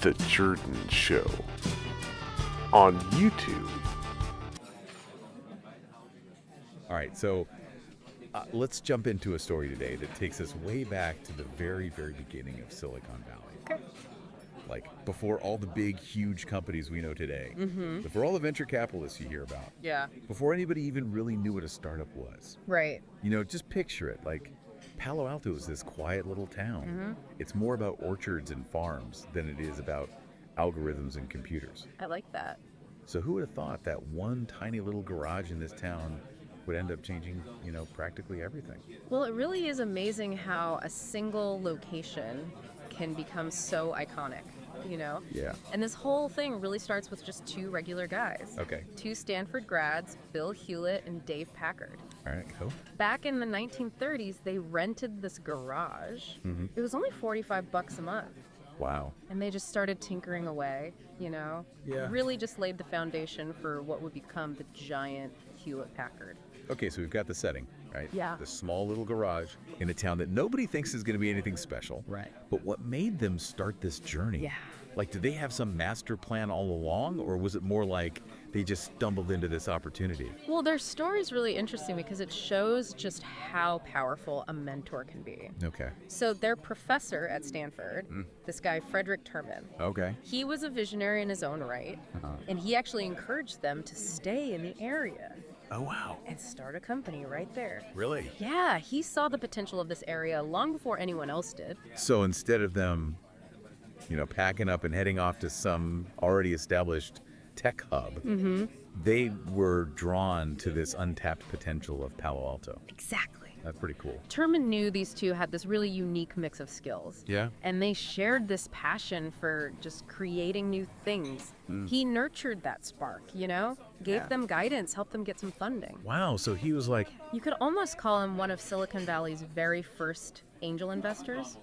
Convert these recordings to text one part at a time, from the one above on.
The Jordan Show on YouTube. All right, so let's jump into a story today that takes us way back to the very, very beginning of Silicon Valley. Okay. Like before all the big, huge companies we know today, before all the venture capitalists you hear about, Yeah. before anybody even really knew what a startup was. Right. You know, just picture it. Like Palo Alto is this quiet little town. It's more about orchards and farms than it is about algorithms and computers. I like that. So who would have thought that one tiny little garage in this town would end up changing, practically everything? Well, it really is amazing how a single location can become so iconic, Yeah. And this whole thing really starts with just two regular guys. Okay. Two Stanford grads, Bill Hewlett and Dave Packard. All right, cool. Back in the 1930s, they rented this garage. It was only $45 a month. Wow. And they just started tinkering away, Yeah. Really just laid the foundation for what would become the giant Hewlett-Packard. Okay, so we've got the setting, right? Yeah. The small little garage in a town that nobody thinks is going to be anything special. Right. But what made them start this journey? Yeah. Like, did they have some master plan all along, or was it more like they just stumbled into this opportunity? Well, their story's really interesting because it shows just how powerful a mentor can be. Okay. So their professor at Stanford, this guy Frederick Terman, Okay. he was a visionary in his own right, and he actually encouraged them to stay in the area Oh, wow. and start a company right there. Really? Yeah, he saw the potential of this area long before anyone else did. So instead of them, packing up and heading off to some already established tech hub, they were drawn to this untapped potential of Palo Alto. Exactly. That's pretty cool. Terman knew these two had this really unique mix of skills. Yeah. And they shared this passion for just creating new things. He nurtured that spark, gave them guidance, helped them get some funding. Wow, so he was like, You could almost call him one of Silicon Valley's very first angel investors,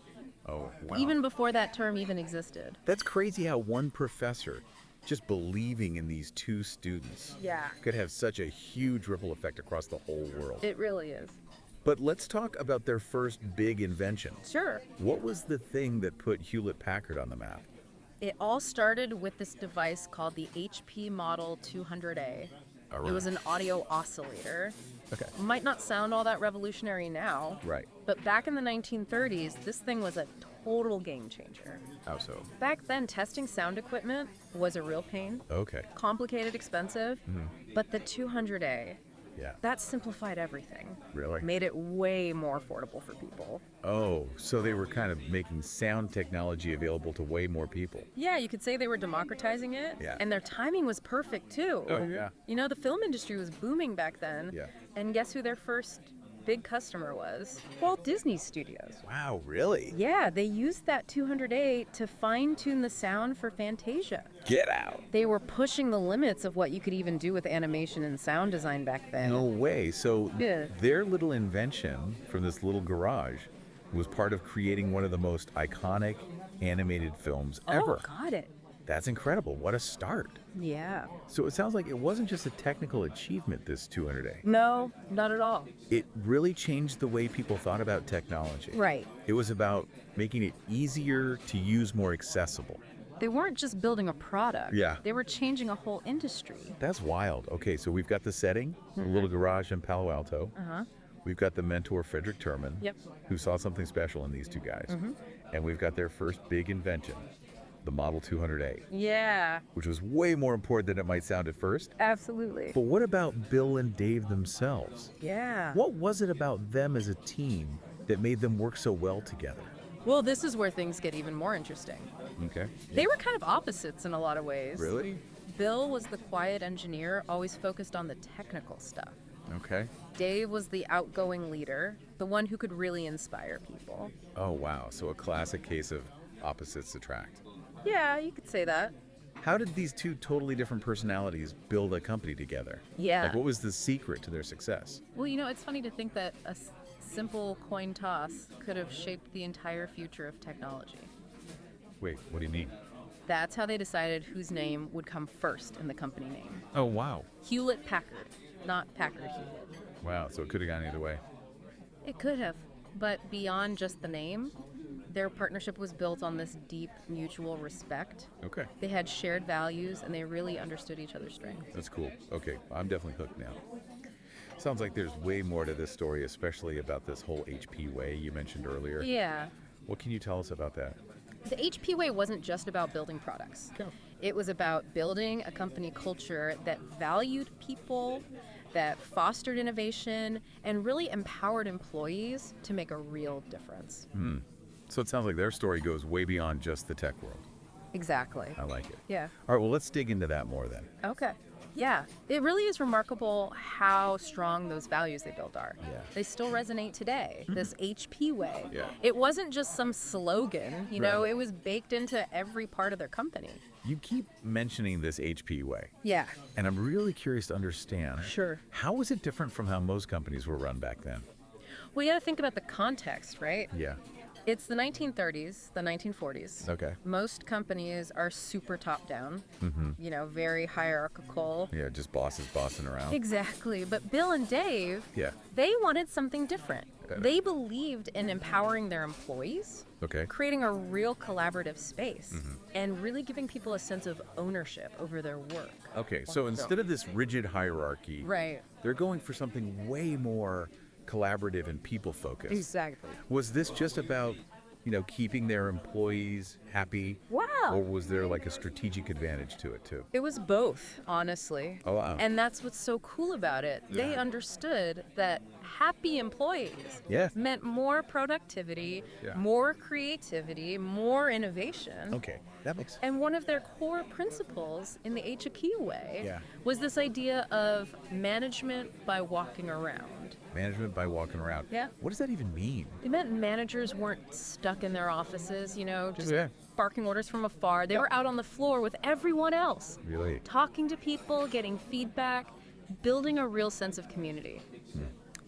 oh, wow. even before that term even existed. That's crazy how one professor just believing in these two students Yeah. could have such a huge ripple effect across the whole world. It really is. But let's talk about their first big invention. Sure. What was the thing that put Hewlett-Packard on the map? It all started with this device called the HP Model 200A. All right. It was an audio oscillator. Okay. Might not sound all that revolutionary now, Right. but back in the 1930s, this thing was a total game changer. How so? Back then, testing sound equipment was a real pain, Okay. complicated, expensive, but the 200A, Yeah. that simplified everything. Really? Made it way more affordable for people. Oh, so they were kind of making sound technology available to way more people. Yeah, you could say they were democratizing it, Yeah. and their timing was perfect too. Oh, yeah. The film industry was booming back then, Yeah. and guess who their first big customer was? Walt Disney Studios. Wow, really? Yeah, they used that 200A to fine-tune the sound for Fantasia. Get out. They were pushing the limits of what you could even do with animation and sound design back then. No way. So Yeah. their little invention from this little garage was part of creating one of the most iconic animated films ever. Oh, got it. That's incredible. What a start. Yeah. So it sounds like it wasn't just a technical achievement, this 200A. No, not at all. It really changed the way people thought about technology. Right. It was about making it easier to use, more accessible. They weren't just building a product. Yeah. They were changing a whole industry. That's wild. Okay, so we've got the setting, a little garage in Palo Alto. Uh-huh. We've got the mentor, Frederick Terman, Yep. who saw something special in these two guys. And we've got their first big invention, the Model 200A, Yeah, which was way more important than it might sound at first. absolutely. But what about Bill and Dave themselves? Yeah. What was it about them as a team that made them work so well together? Well, this is where things get even more interesting. Okay. They were kind of opposites in a lot of ways. Really? Bill was the quiet engineer, always focused on the technical stuff. Okay. Dave was the outgoing leader, the one who could really inspire people. Oh, wow. So a classic case of opposites attract. Yeah, you could say that. How did these two totally different personalities build a company together? Yeah. Like, what was the secret to their success? Well, it's funny to think that a simple coin toss could have shaped the entire future of technology. Wait, what do you mean? That's how they decided whose name would come first in the company name. Oh, wow. Hewlett-Packard, not Packard-Hewlett. Wow, so it could have gone either way. It could have, but beyond just the name, Their partnership was built on this deep mutual respect. Okay. They had shared values, and they really understood each other's strengths. That's cool. Okay, I'm definitely hooked now. Sounds like there's way more to this story, especially about this whole HP way you mentioned earlier. Yeah. What can you tell us about that? The HP way wasn't just about building products. Okay. It was about building a company culture that valued people, that fostered innovation, and really empowered employees to make a real difference. So it sounds like their story goes way beyond just the tech world. Exactly. I like it. Yeah. All right, well, let's dig into that more then. Okay. Yeah. It really is remarkable how strong those values they built are. Yeah. They still resonate today, this HP way. Yeah. It wasn't just some slogan, you know, Right. it was baked into every part of their company. You keep mentioning this HP way, Yeah. and I'm really curious to understand. Sure. How was it different from how most companies were run back then? Well, you got to think about the context, right? Yeah. It's the 1930s, the 1940s. Okay. Most companies are super top down, you know, very hierarchical. Yeah, just bosses bossing around. Exactly. But Bill and Dave, Yeah. they wanted something different. Okay. They believed in empowering their employees, Okay. creating a real collaborative space, and really giving people a sense of ownership over their work. Okay, so instead of this rigid hierarchy, Right. they're going for something way more collaborative and people-focused. Exactly. Was this just about, keeping their employees happy? Wow. Or was there like a strategic advantage to it too? It was both, honestly. Oh, wow. And that's what's so cool about it. They understood that happy employees Yeah. meant more productivity, Yeah. more creativity, more innovation. Okay, that makes sense. And one of their core principles in the HQ way Yeah. was this idea of management by walking around. Management by walking around. Yeah. What does that even mean? It meant managers weren't stuck in their offices, you know, just Yeah. barking orders from afar. They were out on the floor with everyone else, Really? talking to people, getting feedback, building a real sense of community.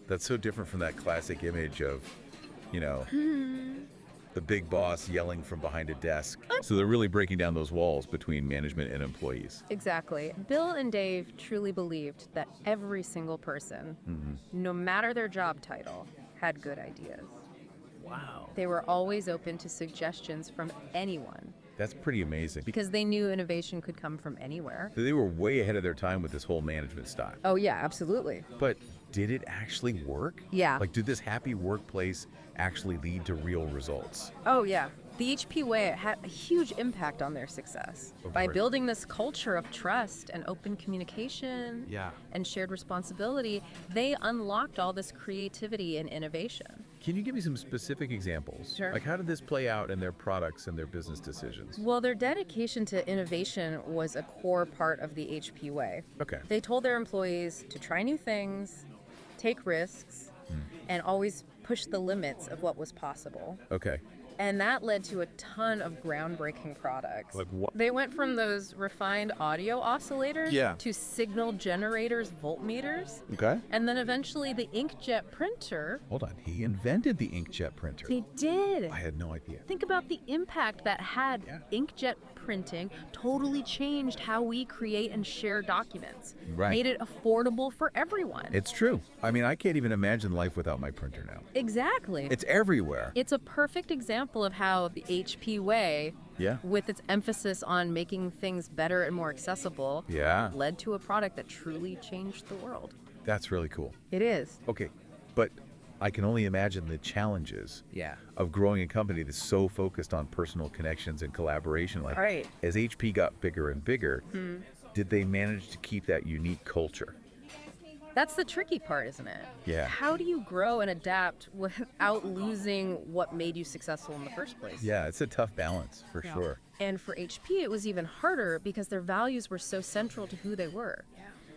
That's so different from that classic image of, the big boss yelling from behind a desk. So they're really breaking down those walls between management and employees. Exactly. Bill and Dave truly believed that every single person, no matter their job title, had good ideas. Wow. They were always open to suggestions from anyone That's pretty amazing. because they knew innovation could come from anywhere. They were way ahead of their time with this whole management style. Oh, yeah, absolutely. But did it actually work? Yeah. Like, did this happy workplace actually lead to real results? Oh, yeah. The HP way had a huge impact on their success. By course. building this culture of trust and open communication Yeah. and shared responsibility, they unlocked all this creativity and innovation. Can you give me some specific examples? Sure. Like, how did this play out in their products and their business decisions? Well, their dedication to innovation was a core part of the HP way. Okay. They told their employees to try new things, take risks, and always push the limits of what was possible. Okay. And that led to a ton of groundbreaking products. Like what? They went from those refined audio oscillators Yeah. to signal generators, voltmeters, Okay. and then eventually the inkjet printer. Hold on. He invented the inkjet printer. They did. I had no idea. Think about the impact that had. Yeah. Inkjet printing totally changed how we create and share documents. Right. Made it affordable for everyone. It's true. I mean, I can't even imagine life without my printer now. Exactly. It's everywhere. It's a perfect example of how the HP way, Yeah. with its emphasis on making things better and more accessible, Yeah. led to a product that truly changed the world. That's really cool. It is. Okay. But I can only imagine the challenges Yeah. of growing a company that's so focused on personal connections and collaboration. Like, Right. as HP got bigger and bigger, did they manage to keep that unique culture? That's the tricky part, isn't it? Yeah. How do you grow and adapt without losing what made you successful in the first place? Yeah, it's a tough balance for sure. And for HP, it was even harder because their values were so central to who they were.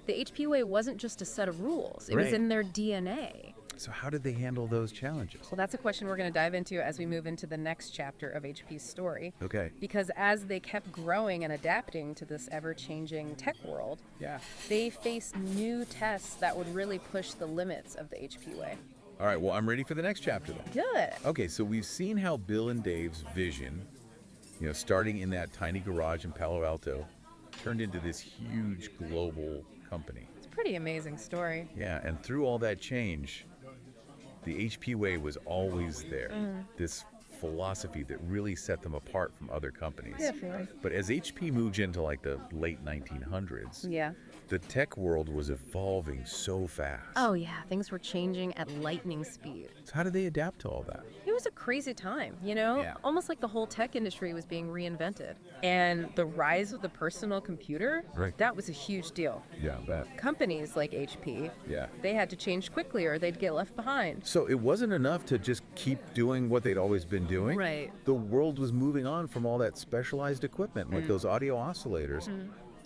The HP way wasn't just a set of rules, it was Right. in their DNA. So how did they handle those challenges? Well, that's a question we're going to dive into as we move into the next chapter of HP's story. Okay. Because as they kept growing and adapting to this ever-changing tech world, Yeah. they faced new tests that would really push the limits of the HP way. All right, well, I'm ready for the next chapter then. Good. Okay, so we've seen how Bill and Dave's vision, starting in that tiny garage in Palo Alto, turned into this huge global company. It's a pretty amazing story. Yeah, and through all that change, the HP way was always there. This philosophy that really set them apart from other companies. Definitely. But as HP moved into like the late 1900s, Yeah. the tech world was evolving so fast. Oh, yeah. Things were changing at lightning speed. So how did they adapt to all that? It was a crazy time, you know? Yeah. Almost like the whole tech industry was being reinvented. And the rise of the personal computer, Right. that was a huge deal. Yeah, I bet. Companies like HP, Yeah. they had to change quickly or they'd get left behind. So it wasn't enough to just keep doing what they'd always been doing. Right. The world was moving on from all that specialized equipment, like those audio oscillators.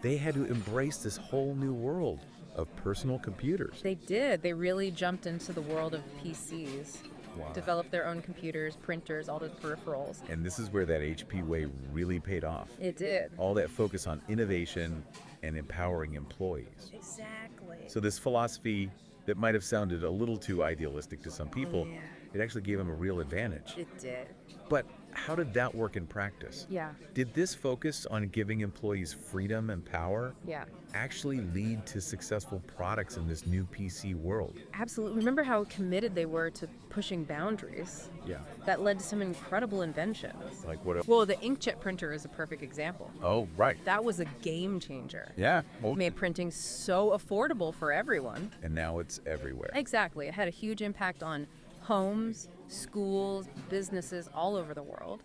They had to embrace this whole new world of personal computers. They did. They really jumped into the world of PCs. Wow. Developed their own computers, printers, all the peripherals. And this is where that HP way really paid off. It did. All that focus on innovation and empowering employees. Exactly. So this philosophy that might have sounded a little too idealistic to some people, yeah. it actually gave them a real advantage. It did. But how did that work in practice? Yeah. Did this focus on giving employees freedom and power Yeah. actually lead to successful products in this new PC world? Absolutely. Remember how committed they were to pushing boundaries? Yeah. That led to some incredible inventions. Like what? Well, the inkjet printer is a perfect example. Oh, right. That was a game changer. Yeah. It made printing so affordable for everyone. And now it's everywhere. Exactly. It had a huge impact on homes, schools, businesses all over the world.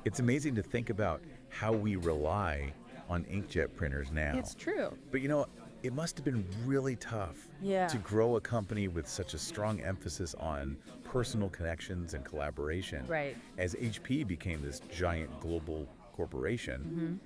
It's amazing to think about how we rely on inkjet printers now. It's true. But you know, it must have been really tough Yeah. to grow a company with such a strong emphasis on personal connections and collaboration. Right. As HP became this giant global corporation,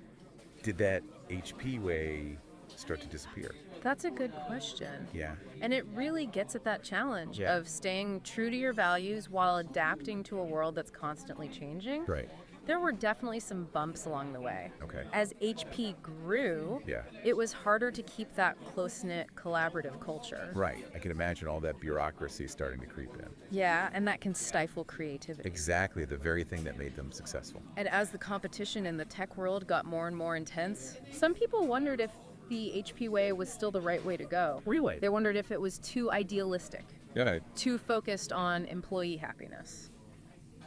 did that HP way start to disappear? That's a good question. Yeah. And it really gets at that challenge Yeah. of staying true to your values while adapting to a world that's constantly changing. Right. There were definitely some bumps along the way. Okay. As HP grew, Yeah. it was harder to keep that close-knit collaborative culture. Right. I can imagine all that bureaucracy starting to creep in. Yeah, and that can stifle creativity. Exactly the very thing that made them successful. And as the competition in the tech world got more and more intense, some people wondered if the HP way was still the right way to go. Really? They wondered if it was too idealistic, Yeah. too focused on employee happiness.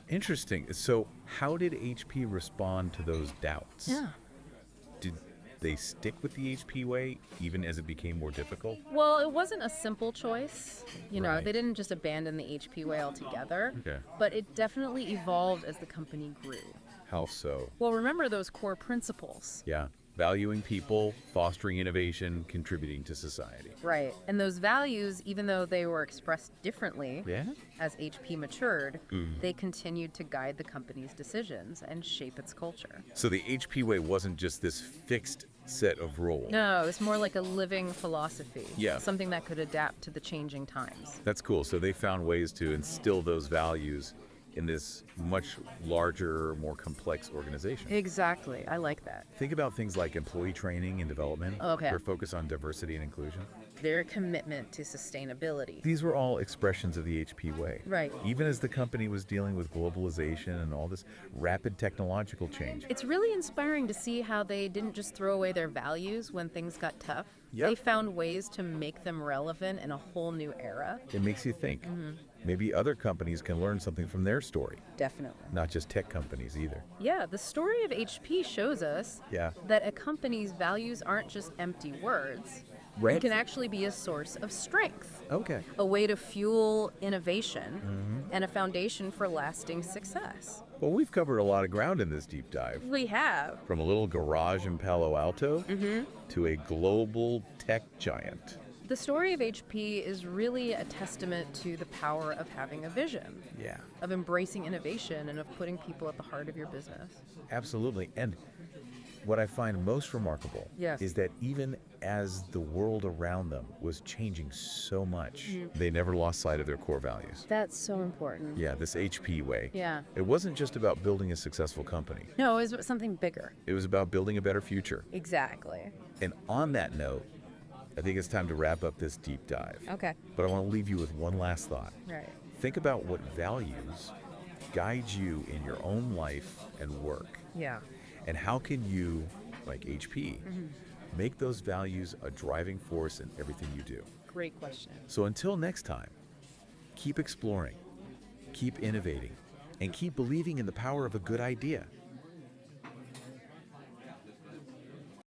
Interesting. So, how did HP respond to those doubts? Did they stick with the HP way even as it became more difficult? Well, it wasn't a simple choice. You know, Right. they didn't just abandon the HP way altogether. Okay. But it definitely evolved as the company grew. How so? Well, remember those core principles. Yeah. Valuing people, fostering innovation, contributing to society. Right. And those values, even though they were expressed differently Yeah? as HP matured, they continued to guide the company's decisions and shape its culture. So the HP way wasn't just this fixed set of rules. No, it's more like a living philosophy. Yeah. Something that could adapt to the changing times. That's cool. So they found ways to instill those values in this much larger, more complex organization. Exactly. I like that. Think about things like employee training and development, Okay. their focus on diversity and inclusion. Their commitment to sustainability. These were all expressions of the HP way. Right. Even as the company was dealing with globalization and all this rapid technological change. It's really inspiring to see how they didn't just throw away their values when things got tough. Yep. They found ways to make them relevant in a whole new era. It makes you think. Maybe other companies can learn something from their story, Definitely. not just tech companies either. Yeah, the story of HP shows us Yeah. that a company's values aren't just empty words. Right. It can actually be a source of strength, Okay. a way to fuel innovation, and a foundation for lasting success. Well, we've covered a lot of ground in this deep dive. We have. From a little garage in Palo Alto to a global tech giant. The story of HP is really a testament to the power of having a vision, Yeah. of embracing innovation, and of putting people at the heart of your business. Absolutely. And what I find most remarkable Yes. is that even as the world around them was changing so much, they never lost sight of their core values. That's so important. Yeah, this HP way. Yeah. It wasn't just about building a successful company. No, it was something bigger. It was about building a better future. Exactly. And on that note, I think it's time to wrap up this deep dive. Okay. But I want to leave you with one last thought. Right. Think about what values guide you in your own life and work. Yeah. And how can you, like HP, make those values a driving force in everything you do? Great question. So until next time, keep exploring, keep innovating, and keep believing in the power of a good idea.